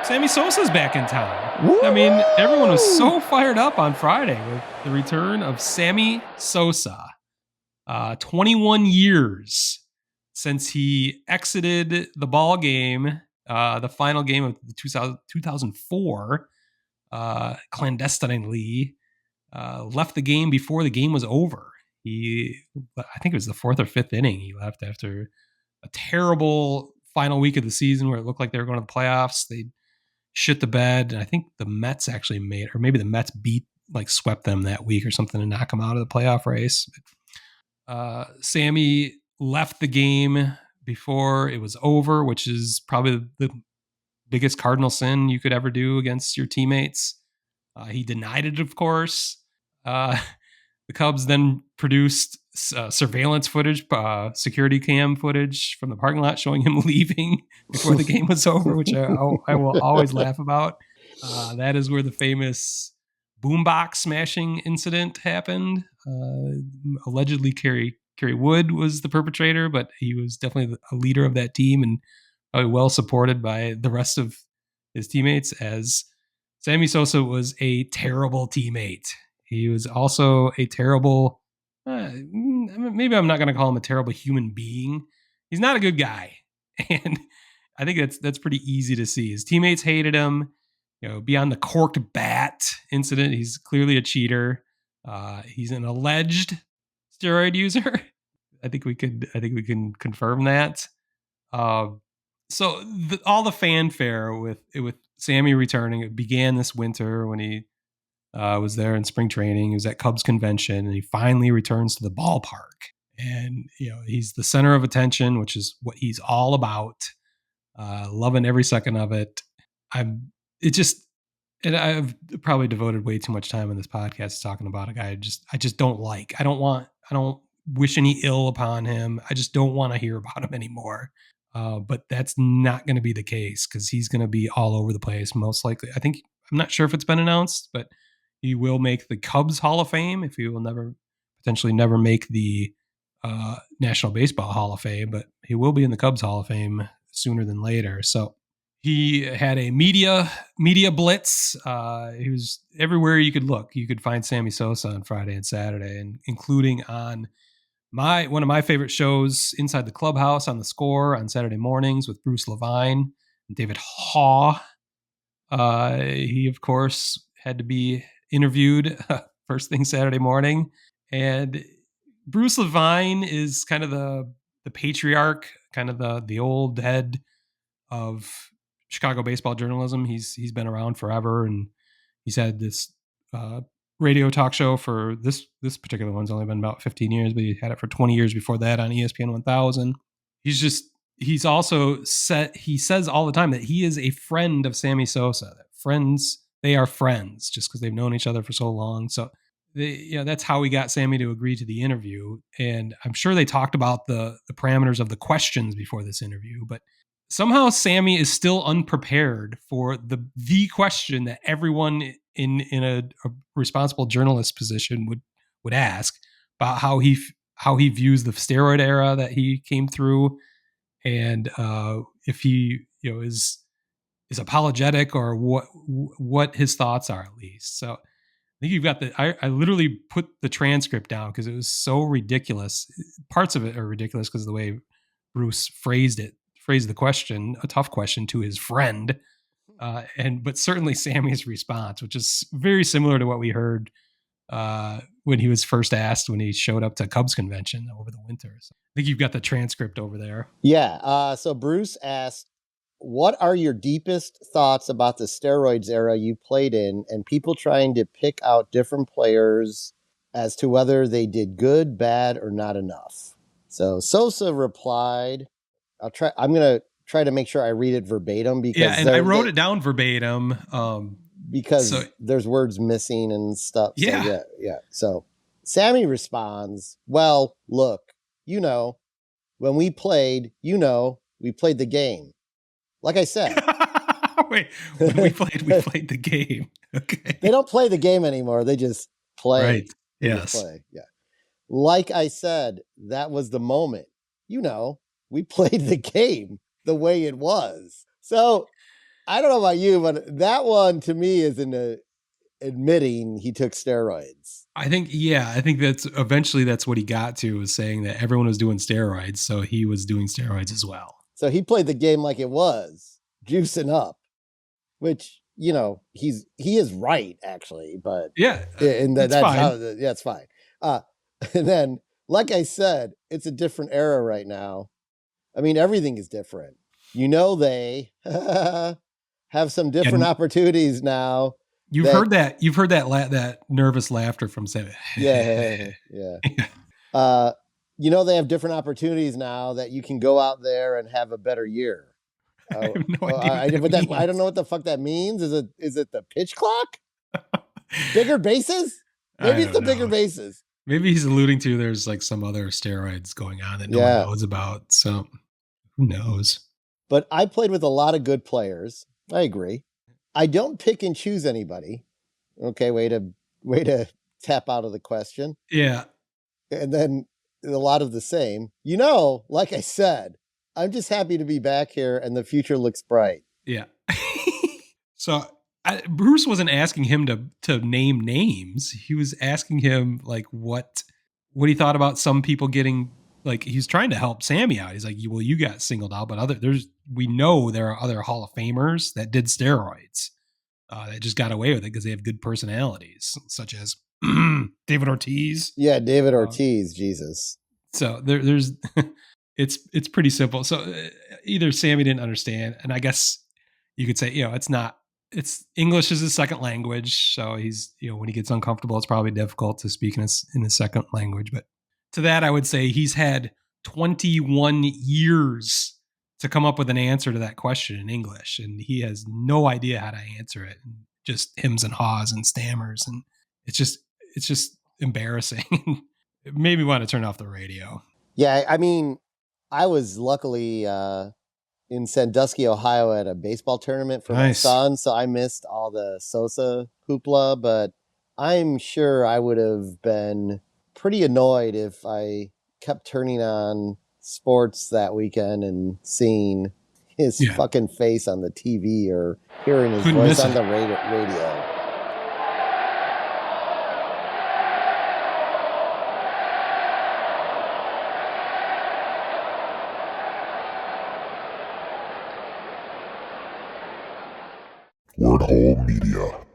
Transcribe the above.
Sammy Sosa's back in town. Woo! I mean, everyone was so fired up on Friday with the return of Sammy Sosa. 21 years since he exited the ball game, the final game of the 2004, clandestinely, left the game before the game was over. I think it was the fourth or fifth inning. He left after a terrible final week of the season where it looked like they were going to the playoffs. They shit the bed. And I think the Mets actually made, or maybe the Mets swept them that week or something to knock them out of the playoff race. Sammy left the game before it was over, which is probably the biggest cardinal sin you could ever do against your teammates. He denied it, of course. The Cubs then produced surveillance footage, security cam footage from the parking lot showing him leaving before the game was over, which I will always laugh about. That is where the famous boombox smashing incident happened. Allegedly, Kerry Wood was the perpetrator, but he was definitely a leader of that team and probably well supported by the rest of his teammates, as Sammy Sosa was a terrible teammate. He was also a terrible, maybe I'm not going to call him a terrible human being. He's not a good guy. And I think that's pretty easy to see. His teammates hated him. Beyond the corked bat incident, he's clearly a cheater. He's an alleged steroid user. I think we can confirm that. So all the fanfare with Sammy returning, it began this winter when he was there in spring training. He was at Cubs convention, and he finally returns to the ballpark. And he's the center of attention, which is what he's all about. Loving every second of it. And I've probably devoted way too much time on this podcast talking about a guy I just don't like. I don't wish any ill upon him. I just don't want to hear about him anymore. But that's not going to be the case, because he's going to be all over the place, most likely. I'm not sure if it's been announced, but he will make the Cubs Hall of Fame. If he will potentially never make the National Baseball Hall of Fame, but he will be in the Cubs Hall of Fame sooner than later. So he had a media blitz. He was everywhere you could look. You could find Sammy Sosa on Friday and Saturday, and including on one of my favorite shows, Inside the Clubhouse, on The Score on Saturday mornings with Bruce Levine and David Haw. He, of course, had to be interviewed first thing Saturday morning. And Bruce Levine is kind of the patriarch, kind of the old head of Chicago baseball journalism. He's been around forever, and he's had this radio talk show for this particular one's only been about 15 years, but he had it for 20 years before that on ESPN 1000. He says all the time that he is a friend of Sammy Sosa, that they are friends just because they've known each other for so long. So that's how he got Sammy to agree to the interview. And I'm sure they talked about the parameters of the questions before this interview, but somehow Sammy is still unprepared for the question that everyone in a responsible journalist position would ask about how he views the steroid era that he came through, and if he is apologetic, or what his thoughts are, at least. So I think you've got I literally put the transcript down because it was so ridiculous. Parts of it are ridiculous because of the way Bruce phrased the question, a tough question, to his friend. But certainly Sammy's response, which is very similar to what we heard when he was first asked when he showed up to Cubs convention over the winter. So I think you've got the transcript over there. Yeah. So Bruce asked, what are your deepest thoughts about the steroids era you played in, and people trying to pick out different players as to whether they did good, bad, or not enough? So Sosa replied, I'm going to try to make sure I read it verbatim, because I wrote it down verbatim. Because there's words missing and stuff. Yeah. So, yeah. So Sammy responds, well, look, when we played, we played the game. Like I said. Wait, when we played the game. Okay. They don't play the game anymore. They just play. Right. Yes. Play. Yeah. Like I said, that was the moment. We played the game the way it was. So I don't know about you, but that one to me is admitting he took steroids. I think that's eventually that's what he got to, was saying that everyone was doing steroids, so he was doing steroids as well. So he played the game like it was, juicing up, which, he is right actually, but Yeah, that's fine. how it's fine. And then, like I said, it's a different era right now. I mean, everything is different. They have some different opportunities now. You've heard that that nervous laughter from Sammy. Yeah. They have different opportunities now that you can go out there and have a better year. I have no idea what that means. I don't know what the fuck that means. Is it the pitch clock? Bigger bases? Maybe it's the bigger bases. Maybe he's alluding to there's like some other steroids going on that no one knows about. So who knows? But I played with a lot of good players. I agree. I don't pick and choose anybody. Okay, way to tap out of the question. Yeah. And then a lot of the same. Like I said, I'm just happy to be back here and the future looks bright. Yeah. So Bruce wasn't asking him to name names. He was asking him like what he thought about some people getting, like, he's trying to help Sammy out. He's like, well, you got singled out, but we know there are other Hall of Famers that did steroids that just got away with it because they have good personalities, such as David Ortiz. Yeah, David Ortiz, Jesus. So there's it's pretty simple. So either Sammy didn't understand, and I guess you could say, it's English is his second language. So he's, when he gets uncomfortable, it's probably difficult to speak in his second language. But to that, I would say he's had 21 years to come up with an answer to that question in English, and he has no idea how to answer it. And just hems and haws and stammers, and it's just embarrassing. It made me want to turn off the radio. Yeah, I mean, I was luckily in Sandusky, Ohio at a baseball tournament for my son, so I missed all the Sosa hoopla, but I'm sure I would have been pretty annoyed if I kept turning on sports that weekend and seeing his fucking face on the TV or hearing his voice on the radio. Word Hole Media.